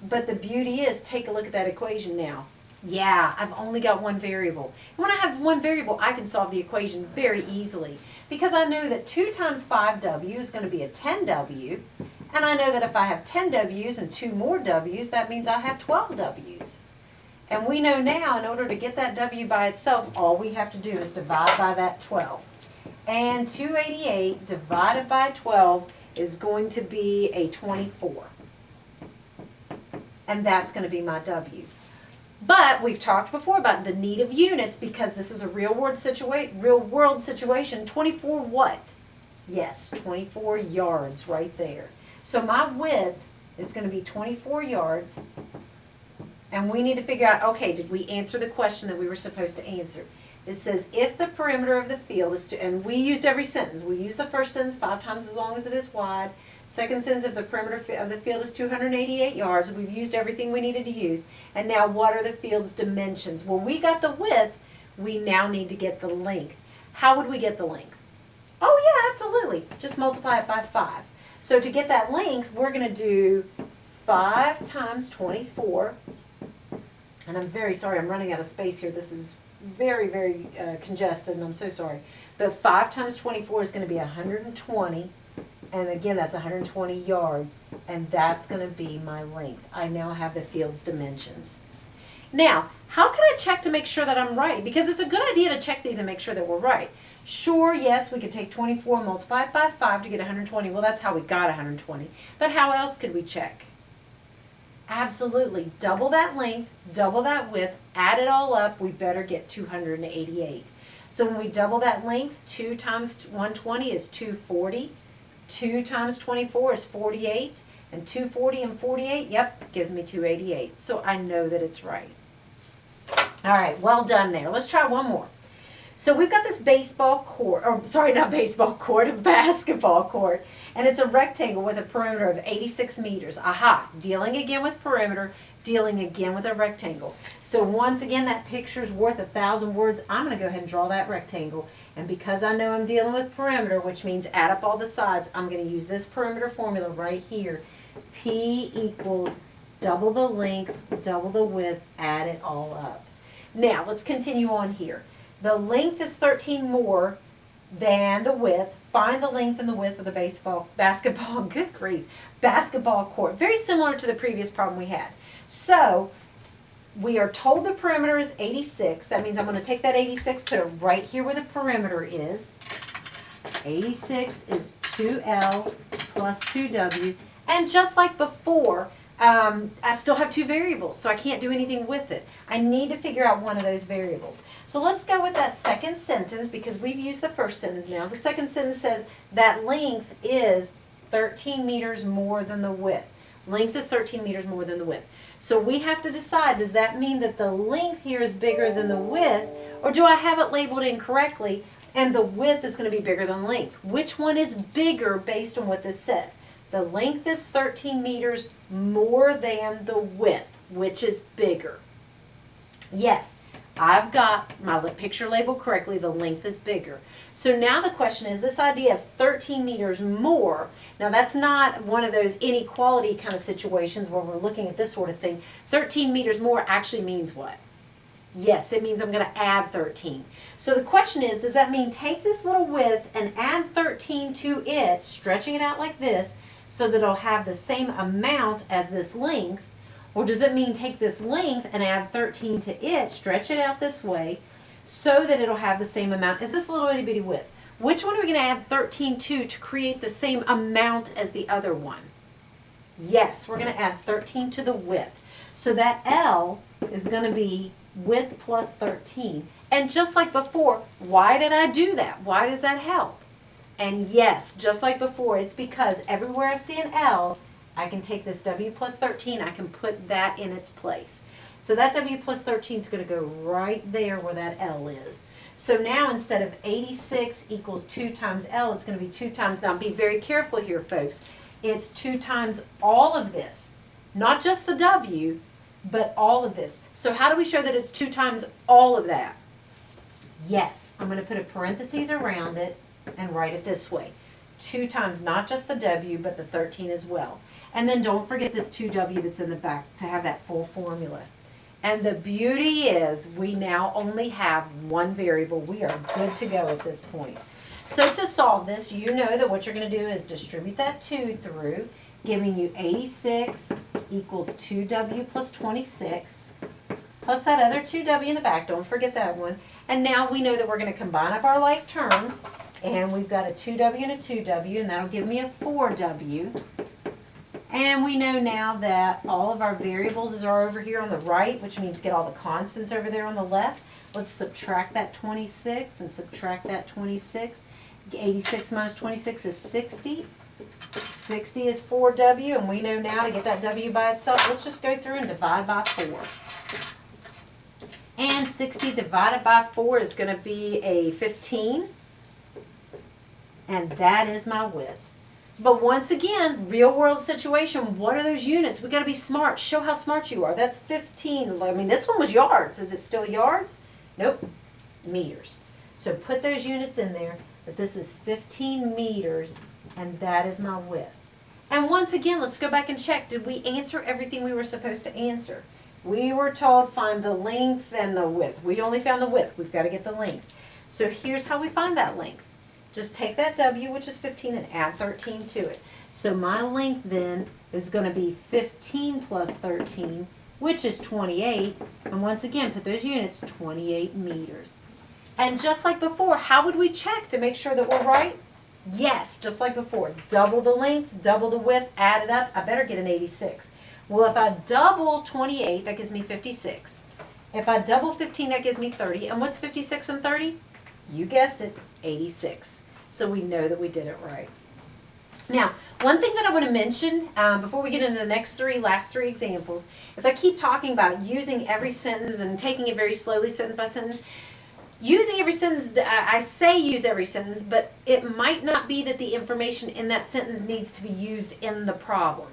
But the beauty is, take a look at that equation now. Yeah, I've only got 1 variable. And when I have 1 variable, I can solve the equation very easily. Because I know that 2 times 5W is going to be a 10W. And I know that if I have 10 W's and 2 more W's, that means I have 12 W's. And we know now, in order to get that W by itself, all we have to do is divide by that 12. And 288 divided by 12 is going to be a 24. And that's going to be my W. But we've talked before about the need of units because this is a real world situation. 24 what? Yes, 24 yards right there. So my width is going to be 24 yards. And we need to figure out, okay, did we answer the question that we were supposed to answer? It says if the perimeter of the field is, and we used every sentence. We used the first sentence 5 times as long as it is wide. Second sentence, if the perimeter of the field is 288 yards. We've used everything we needed to use. And now what are the field's dimensions? Well, we got the width. We now need to get the length. How would we get the length? Oh yeah, absolutely. Just multiply it by 5. So to get that length, we're going to do 5 times 24. And I'm very sorry, I'm running out of space here. This is very, very congested, and I'm so sorry. But 5 times 24 is going to be 120. And again, that's 120 yards. And that's going to be my length. I now have the field's dimensions. Now, how can I check to make sure that I'm right? Because it's a good idea to check these and make sure that we're right. Sure, yes, we could take 24 and multiply it by 5 to get 120. Well, that's how we got 120. But how else could we check? Absolutely. Double that length, double that width, add it all up, we better get 288. So when we double that length, 2 times 120 is 240. 2 times 24 is 48. And 240 and 48, yep, gives me 288. So I know that it's right. All right, well done there. Let's try one more. So we've got this baseball court, or sorry, not baseball court, a basketball court, and it's a rectangle with a perimeter of 86 meters. Aha, dealing again with perimeter, dealing again with a rectangle. So once again, that picture's worth 1,000 words. I'm going to go ahead and draw that rectangle, and because I know I'm dealing with perimeter, which means add up all the sides, I'm going to use this perimeter formula right here. P equals double the length, double the width, add it all up. Now, let's continue on here. The length is 13 more than the width. Find the length and the width of the basketball, good grief, basketball court. Very similar to the previous problem we had. So, we are told the perimeter is 86. That means I'm going to take that 86, put it right here where the perimeter is. 86 is 2L plus 2W. And just like before, I still have 2 variables, so I can't do anything with it. I need to figure out one of those variables. So let's go with that second sentence because we've used the first sentence now. The second sentence says that length is 13 meters more than the width. Length is 13 meters more than the width. So we have to decide, does that mean that the length here is bigger than the width, or do I have it labeled incorrectly and the width is going to be bigger than length? Which one is bigger based on what this says? The length is 13 meters more than the width, which is bigger. Yes, I've got my picture labeled correctly. The length is bigger. So now the question is this idea of 13 meters more. Now that's not one of those inequality kind of situations where we're looking at this sort of thing. 13 meters more actually means what? Yes, it means I'm going to add 13. So the question is, does that mean take this little width and add 13 to it, stretching it out like this, so that it'll have the same amount as this length? Or does it mean take this length and add 13 to it, stretch it out this way, so that it'll have the same amount as this little itty bitty width? Which one are we going to add 13 to create the same amount as the other one? Yes, we're going to add 13 to the width. So that L is going to be width plus 13. And just like before, why did I do that? Why does that help? And yes, just like before, it's because everywhere I see an L, I can take this W plus 13, I can put that in its place. So that W plus 13 is going to go right there where that L is. So now instead of 86 equals 2 times L, it's going to be 2 times, now be very careful here folks, it's 2 times all of this. Not just the W, but all of this. So how do we show that it's 2 times all of that? Yes, I'm going to put a parentheses around it and write it this way. 2 times not just the W, but the 13 as well. And then don't forget this 2W that's in the back to have that full formula. And the beauty is we now only have one variable. We are good to go at this point. So to solve this, you know that what you're going to do is distribute that 2 through, giving you 86 equals 2W plus 26, plus that other 2W in the back. Don't forget that one. And now we know that we're going to combine up our like terms. And we've got a 2W and a 2W, and that'll give me a 4W. And we know now that all of our variables are over here on the right, which means get all the constants over there on the left. Let's subtract that 26 and subtract that 26. 86 minus 26 is 60. 60 is 4W, and we know now to get that W by itself, let's just go through and divide by 4. And 60 divided by 4 is going to be a 15. And that is my width. But once again, real world situation, what are those units? We got to be smart. Show how smart you are. That's 15. I mean, this one was yards. Is it still yards? Nope. Meters. So put those units in there, but this is 15 meters, and that is my width. And once again, let's go back and check. Did we answer everything we were supposed to answer? We were told find the length and the width. We only found the width. We've got to get the length. So here's how we find that length. Just take that W, which is 15, and add 13 to it. So my length then is going to be 15 plus 13, which is 28. And once again, put those units, 28 meters. And just like before, how would we check to make sure that we're right? Yes, just like before. Double the length, double the width, add it up. I better get an 86. Well, if I double 28, that gives me 56. If I double 15, that gives me 30. And what's 56 and 30? You guessed it, 86. So we know that we did it right. Now, one thing that I want to mention before we get into the last three examples is I keep talking about using every sentence and taking it very slowly, sentence by sentence. Using every sentence, I say use every sentence, but it might not be that the information in that sentence needs to be used in the problem.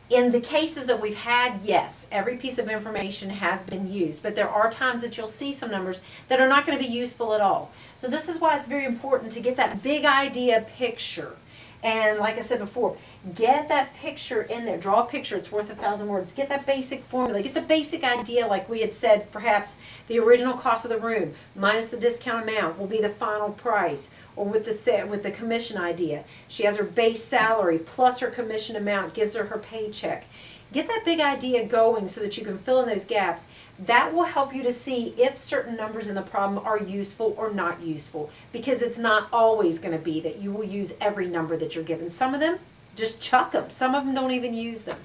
In the cases that we've had, yes, every piece of information has been used, but there are times that you'll see some numbers that are not going to be useful at all. So this is why it's very important to get that big idea picture. And like I said before, get that picture in there. Draw a picture. It's worth 1,000 words. Get that basic formula. Get the basic idea, like we had said, perhaps the original cost of the room minus the discount amount will be the final price. Or with the commission idea. She has her base salary plus her commission amount, gives her her paycheck. Get that big idea going so that you can fill in those gaps. That will help you to see if certain numbers in the problem are useful or not useful, because it's not always going to be that you will use every number that you're given. Some of them, just chuck them. Some of them don't even use them.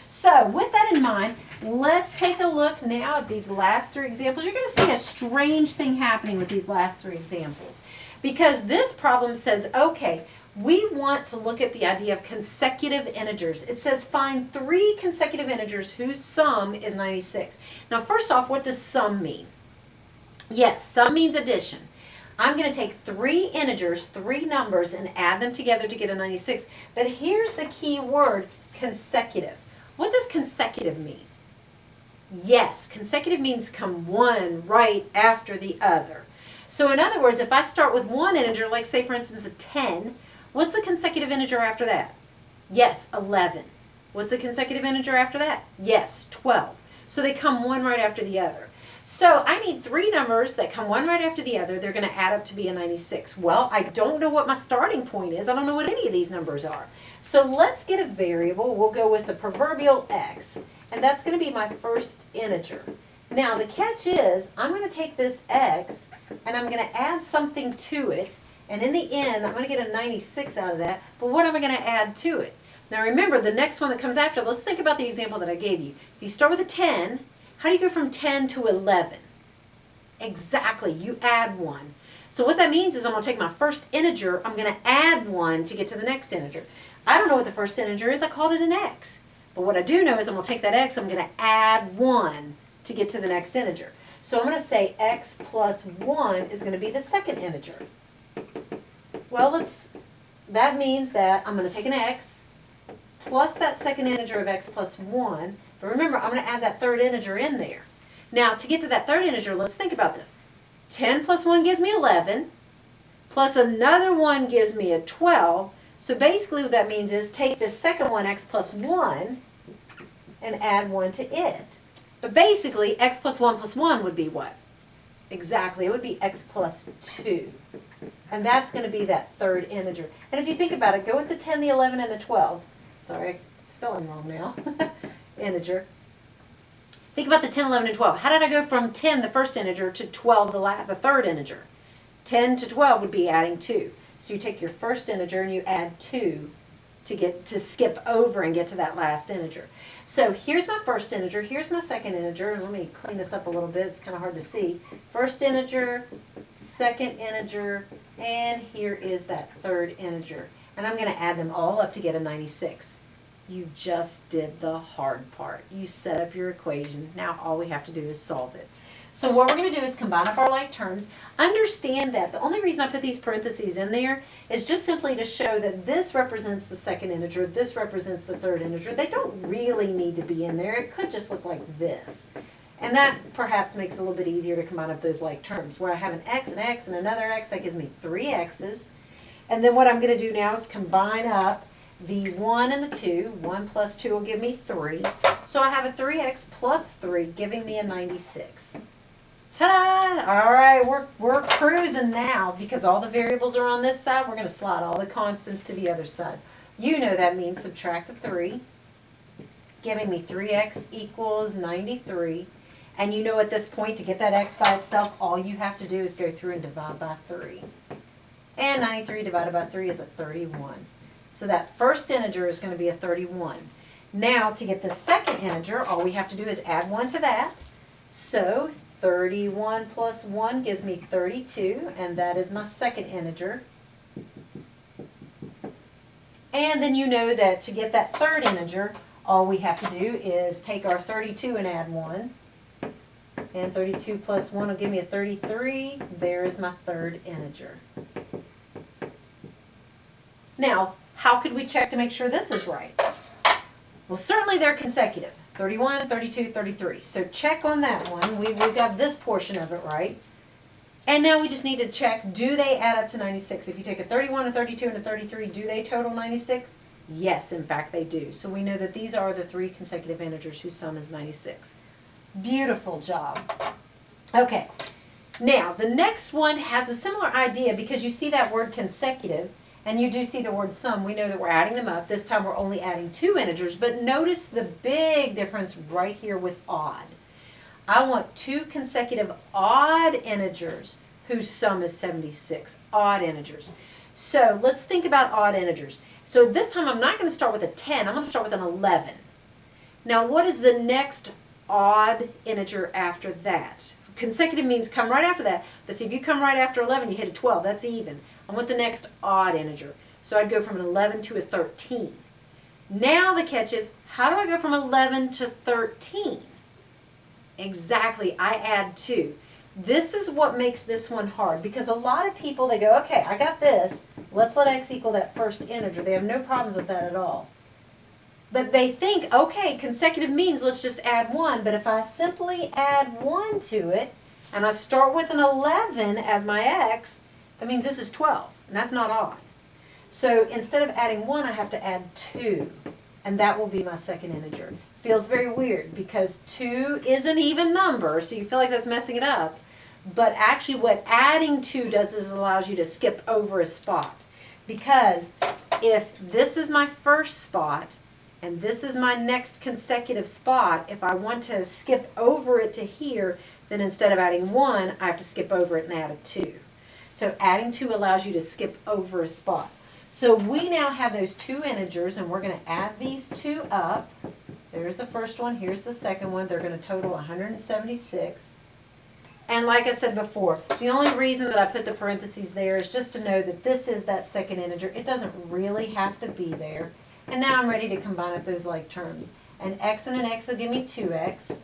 So with that in mind, let's take a look now at these last three examples. You're going to see a strange thing happening with these last three examples, because this problem says, okay, we want to look at the idea of consecutive integers. It says find 3 consecutive integers whose sum is 96. Now first off, what does sum mean? Yes, sum means addition. I'm going to take 3 integers, 3 numbers, and add them together to get a 96. But here's the key word, consecutive. What does consecutive mean? Yes, consecutive means come one right after the other. So in other words, if I start with one integer, like say for instance a 10, what's a consecutive integer after that? Yes, 11. What's a consecutive integer after that? Yes, 12. So they come one right after the other. So I need 3 numbers that come one right after the other. They're going to add up to be a 96. Well, I don't know what my starting point is. I don't know what any of these numbers are. So let's get a variable. We'll go with the proverbial x, and that's going to be my first integer. Now the catch is I'm going to take this x and I'm going to add something to it, and in the end I'm going to get a 96 out of that. But what am I going to add to it? Now remember, the next one that comes after, let's think about the example that I gave you. If you start with a 10, how do you go from 10 to 11? Exactly, you add 1. So what that means is I'm going to take my first integer, I'm going to add 1 to get to the next integer. I don't know what the first integer is, I called it an x. But what I do know is I'm going to take that x, I'm going to add 1 to get to the next integer. So I'm going to say x plus 1 is going to be the second integer. Well, that means that I'm going to take an x plus that second integer of x plus 1. But remember, I'm going to add that third integer in there. Now, to get to that third integer, let's think about this. 10 plus 1 gives me 11, plus another 1 gives me a 12. So basically what that means is take this second one, x plus 1, and add 1 to it. But basically, x plus 1 would be what? Exactly, it would be x plus 2. And that's going to be that third integer. And if you think about it, go with the 10, the 11, and the 12. Sorry, spelling wrong now. Integer. Think about the 10, 11, and 12. How did I go from 10, the first integer, to 12, the third integer? 10 to 12 would be adding 2. So you take your first integer and you add 2 to skip over and get to that last integer. So here's my first integer, here's my second integer, and let me clean this up a little bit, it's kind of hard to see. First integer, second integer, and here is that third integer. And I'm going to add them all up to get a 96. You just did the hard part. You set up your equation. Now all we have to do is solve it. So what we're going to do is combine up our like terms. Understand that the only reason I put these parentheses in there is just simply to show that this represents the second integer, this represents the third integer. They don't really need to be in there. It could just look like this. And that perhaps makes it a little bit easier to combine up those like terms, where I have an x, and another x. That gives me 3 x's. And then what I'm going to do now is combine up the 1 and the 2. 1 plus 2 will give me 3. So I have a 3x plus 3 giving me a 96. Ta-da! All right, we're cruising now because all the variables are on this side. We're going to slide all the constants to the other side. You know that means subtract the 3, giving me 3x equals 93. And you know at this point, to get that x by itself, all you have to do is go through and divide by 3. And 93 divided by 3 is a 31. So that first integer is going to be a 31. Now, to get the second integer, all we have to do is add 1 to that. So 31 plus 1 gives me 32, and that is my second integer. And then you know that to get that third integer, all we have to do is take our 32 and add 1. And 32 plus 1 will give me a 33. There is my third integer. Now, how could we check to make sure this is right? Well, certainly they're consecutive. 31, 32, 33. So check on that one. We've got this portion of it right. And now we just need to check, do they add up to 96? If you take a 31, a 32, and a 33, do they total 96? Yes, in fact they do. So we know that these are the 3 consecutive integers whose sum is 96. Beautiful job. Okay, now the next one has a similar idea because you see that word consecutive and you do see the word sum. We know that we're adding them up. This time we're only adding 2 integers, but notice the big difference right here with odd. I want 2 consecutive odd integers whose sum is 76. Odd integers. So let's think about odd integers. So this time I'm not going to start with a 10. I'm going to start with an 11. Now what is the next odd integer after that? Consecutive means come right after that. But see, if you come right after 11, you hit a 12. That's even. I want the next odd integer. So I'd go from an 11 to a 13. Now the catch is, how do I go from 11 to 13? Exactly, I add 2. This is what makes this one hard, because a lot of people, they go, okay, I got this. Let's let x equal that first integer. They have no problems with that at all. But they think, okay, consecutive means let's just add 1. But if I simply add 1 to it, and I start with an 11 as my x, that means this is 12. And that's not odd. So instead of adding 1, I have to add 2. And that will be my second integer. Feels very weird because 2 is an even number, so you feel like that's messing it up. But actually what adding 2 does is it allows you to skip over a spot. Because if this is my first spot, and this is my next consecutive spot, if I want to skip over it to here, then instead of adding 1, I have to skip over it and add a 2. So adding 2 allows you to skip over a spot. So we now have those 2 integers, and we're going to add these 2 up. There's the first one, here's the second one. They're going to total 176. And like I said before, the only reason that I put the parentheses there is just to know that this is that second integer. It doesn't really have to be there. And now I'm ready to combine up those like terms. An x and an x will give me 2x.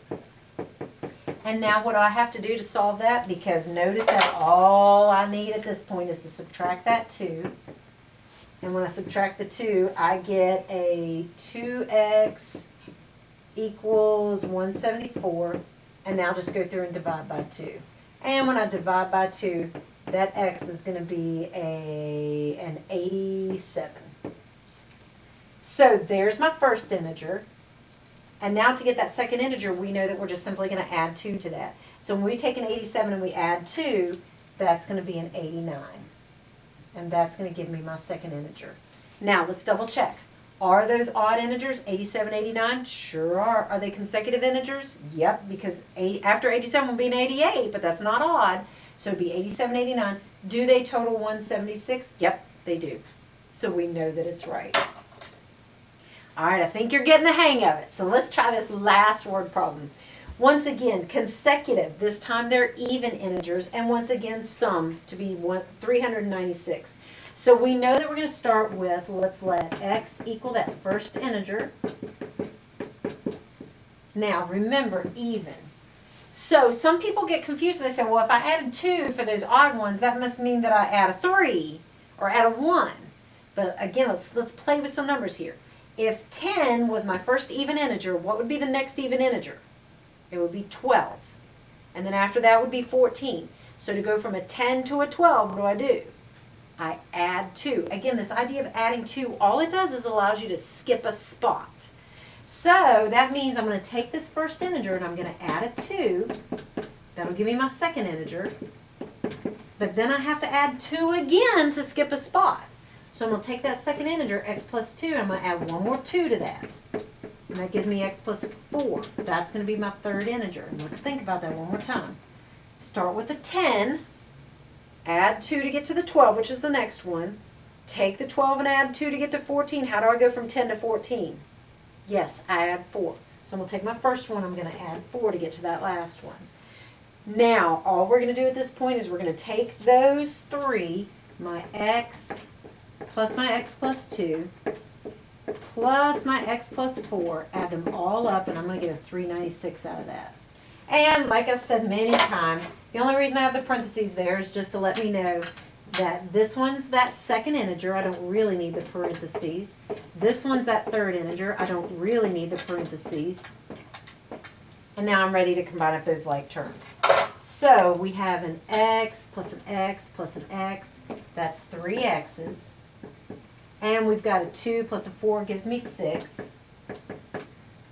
And now what do I have to do to solve that? Because notice that all I need at this point is to subtract that 2. And when I subtract the 2, I get a 2x equals 174. And now just go through and divide by 2. And when I divide by 2, that x is going to be an 87. So there's my first integer. And now to get that second integer, we know that we're just simply going to add 2 to that. So when we take an 87 and we add 2, that's going to be an 89. And that's going to give me my second integer. Now let's double check. Are those odd integers, 87, 89? Sure are. Are they consecutive integers? Yep, because after 87 will be an 88, but that's not odd. So it'd be 87, 89. Do they total 176? Yep, they do. So we know that it's right. All right, I think you're getting the hang of it. So let's try this last word problem. Once again, consecutive. This time they're even integers. And once again, sum to be 396. So we know that we're going to start with, let's let x equal that first integer. Now remember, even. So some people get confused and they say, well, if I added 2 for those odd ones, that must mean that I add a 3 or add a 1. But again, let's play with some numbers here. If 10 was my first even integer, what would be the next even integer? It would be 12. And then after that would be 14. So to go from a 10 to a 12, what do? I add 2. Again, this idea of adding 2, all it does is allows you to skip a spot. So that means I'm going to take this first integer and I'm going to add a 2. That'll give me my second integer. But then I have to add 2 again to skip a spot. So I'm going to take that second integer, x plus 2, and I'm going to add one more 2 to that. And that gives me x plus 4. That's going to be my third integer. And let's think about that one more time. Start with a 10. Add 2 to get to the 12, which is the next one. Take the 12 and add 2 to get to 14. How do I go from 10 to 14? Yes, I add 4. So I'm going to take my first one, I'm going to add 4 to get to that last one. Now, all we're going to do at this point is we're going to take those 3, my x plus my x plus 2, plus my x plus 4, add them all up, and I'm going to get a 396 out of that. And like I said many times, the only reason I have the parentheses there is just to let me know that this one's that second integer. I don't really need the parentheses. This one's that third integer. I don't really need the parentheses. And now I'm ready to combine up those like terms. So we have an x plus an x plus an x. That's 3 x's. And we've got a 2 plus a 4 gives me 6.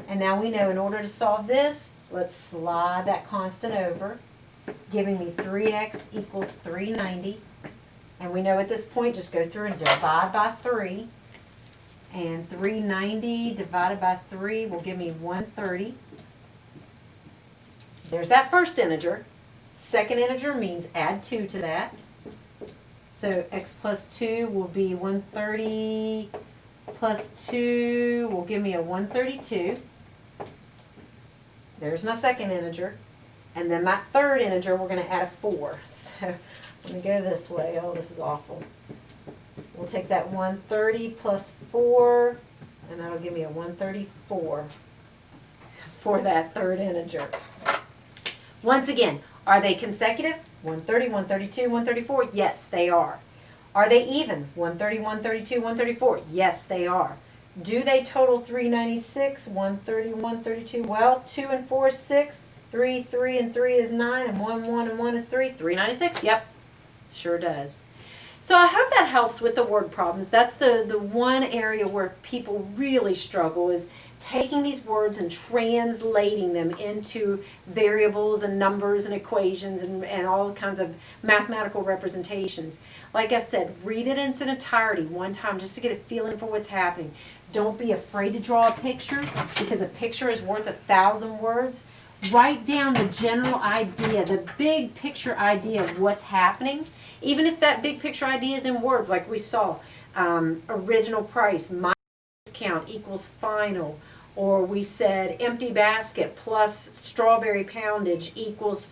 And now we know in order to solve this, let's slide that constant over, giving me 3x equals 390. And we know at this point, just go through and divide by 3. And 390 divided by 3 will give me 130. There's that first integer. Second integer means add 2 to that. So x plus 2 will be 130 plus 2 will give me a 132. There's my second integer. And then my third integer, we're going to add a 4. So let me go this way. Oh, this is awful. We'll take that 130 plus 4, and that'll give me a 134 for that third integer. Once again, are they consecutive? 130, 132, 134? Yes, they are. Are they even? 130, 132, 134? Yes, they are. Do they total 396? 130, 132? Well, 2 and 4 is 6. 3, 3 and 3 is 9. And 1, 1 and 1 is 3. 396? Yep, sure does. So I hope that helps with the word problems. That's the one area where people really struggle, is taking these words and translating them into variables and numbers and equations and all kinds of mathematical representations. Like I said, read it in its entirety one time just to get a feeling for what's happening. Don't be afraid to draw a picture, because a picture is worth 1,000 words. Write down the general idea, the big picture idea of what's happening. Even if that big picture idea is in words, like we saw, original price minus discount equals final, or we said empty basket plus strawberry poundage equals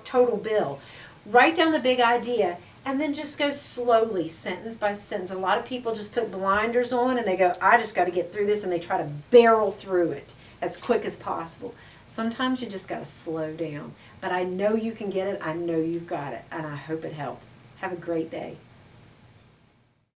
total bill. Write down the big idea and then just go slowly, sentence by sentence. A lot of people just put blinders on and they go, I just got to get through this, and they try to barrel through it as quick as possible. Sometimes you just got to slow down. But I know you can get it. I know you've got it. And I hope it helps. Have a great day.